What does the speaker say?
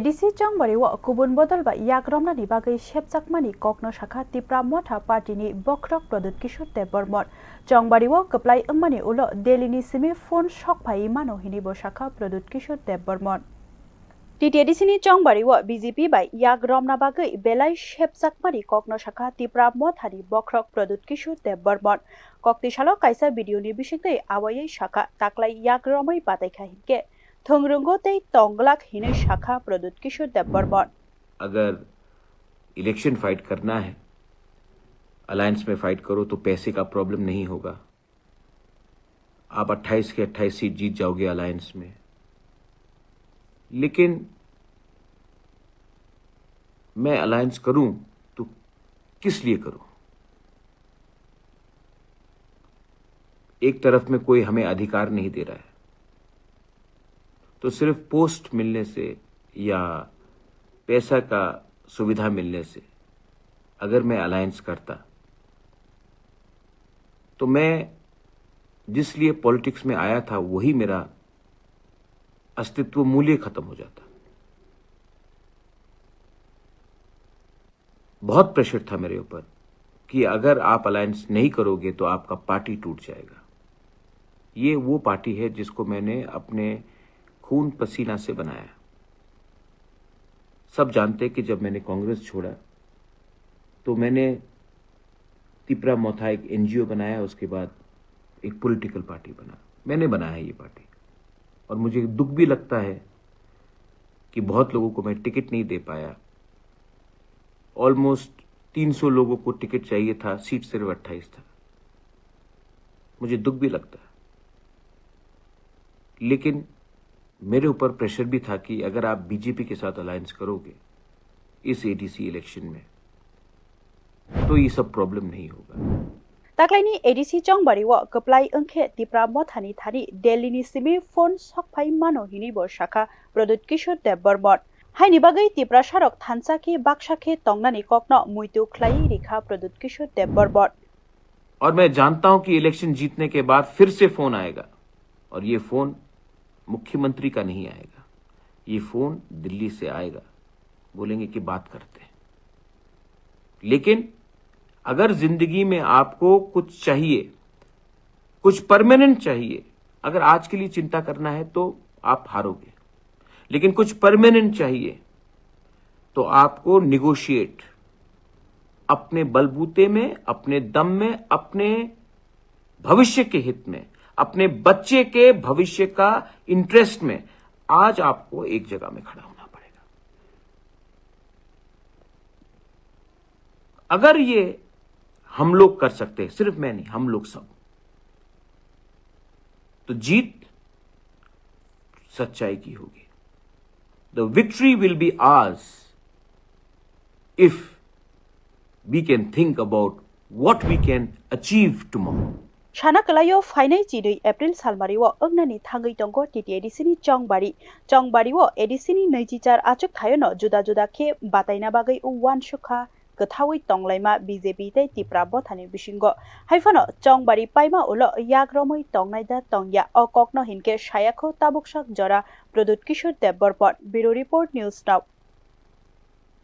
ADC चंगबारियो Cubbon बदल बा याक romna बागै Sepjakmani kokno shakha Tripura motha party bokrok Pradyut kishore debormon Chongbario kwplai wngmani ulo Dehlini simi phone sokphainai mano hini bo shakha Pradyut kishore debormon TTDC Chongbario BJP by yak romna bagai belai Sepjakmani kokno shakha Tripura motha ni bokrok Pradyut kishore debormon kokti salo kaisa video ni bisingtei awai shakha taklai yak romai bataikha hinke थोंगरुंगो ते तोंगलाक हिने शाखा प्रद्युत किशोर देवबर्मन अगर election fight करना है alliance में fight करो तो पैसे का प्रॉब्लम नहीं होगा। आप 28 के 28 सीट जीत जाओगे अलायंस में। लेकिन मैं अलायंस करूं तो किस लिए करूं? एक तरफ में कोई हमें अधिकार नहीं दे रहा है तो सिर्फ पोस्ट मिलने से या पैसा का सुविधा मिलने से अगर मैं अलायंस करता तो मैं जिस लिए पॉलिटिक्स में आया था वही मेरा अस्तित्व मूल्य खत्म हो जाता। बहुत प्रेशर था मेरे ऊपर कि अगर आप अलायंस नहीं करोगे तो आपका पार्टी टूट जाएगा। ये वो पार्टी है जिसको मैंने अपने खून पसीना से बनाया। सब जानते कि जब मैंने कांग्रेस छोड़ा तो मैंने त्रिपुरा मोथा एक एनजीओ बनाया, उसके बाद एक पॉलिटिकल पार्टी बना। मैंने बनाया ये पार्टी और मुझे दुख भी लगता है कि बहुत लोगों को मैं टिकट नहीं दे पाया। ऑलमोस्ट 300 लोगों को टिकट चाहिए था, सीट सिर्फ 28 था। मुझे दुख भी लगता है, लेकिन मेरे ऊपर प्रेशर भी था कि अगर आप बीजेपी के साथ अलायंस करोगे इस एडीसी इलेक्शन में तो ये सब प्रॉब्लम नहीं होगा। ताक्लाइनी ADC चंगबारियो kwplai wngkhe Tripura mothani thani Dehlini simi phone sokphai mano hini bo shakha Pradyut kishore debormon haini bagai Tripura sarok thansakhe baksakhe tongnani kokno muitu khlai rikha Pradyut kishore debormon। और मैं जानता हूं कि election जीतने के बाद फिर से फोन आएगा और ये फोन मुख्यमंत्री का नहीं आएगा, ये फोन दिल्ली से आएगा। बोलेंगे कि बात करते हैं। लेकिन अगर जिंदगी में आपको कुछ चाहिए, कुछ परमानेंट चाहिए, अगर आज के लिए चिंता करना है तो आप हारोगे। लेकिन कुछ परमानेंट चाहिए तो आपको निगोशिएट अपने बलबूते में, अपने दम में, अपने भविष्य के हित में, अपने बच्चे के भविष्य का इंटरेस्ट में आज आपको एक जगह में खड़ा होना पड़ेगा। अगर ये हम लोग कर सकते हैं, सिर्फ मैं नहीं, हम लोग सब, तो जीत सच्चाई की होगी। The victory will be ours if we can think about what we can achieve tomorrow. Shana kalayo fainai chidui April salmariwo ongnani thangai tongo TTDC ni Chongbario edisi ni 24 achuk thayono juda juda khe bataina bagai uwan shukha gothawi tonglaima BJP tei Tripura bothani bisingo haifano Chongbari paima ulo yak romai tongnai da tongya o kokno hinke sayakho tabuksak jora Pradyut kishore debormon Bureau Report News Now।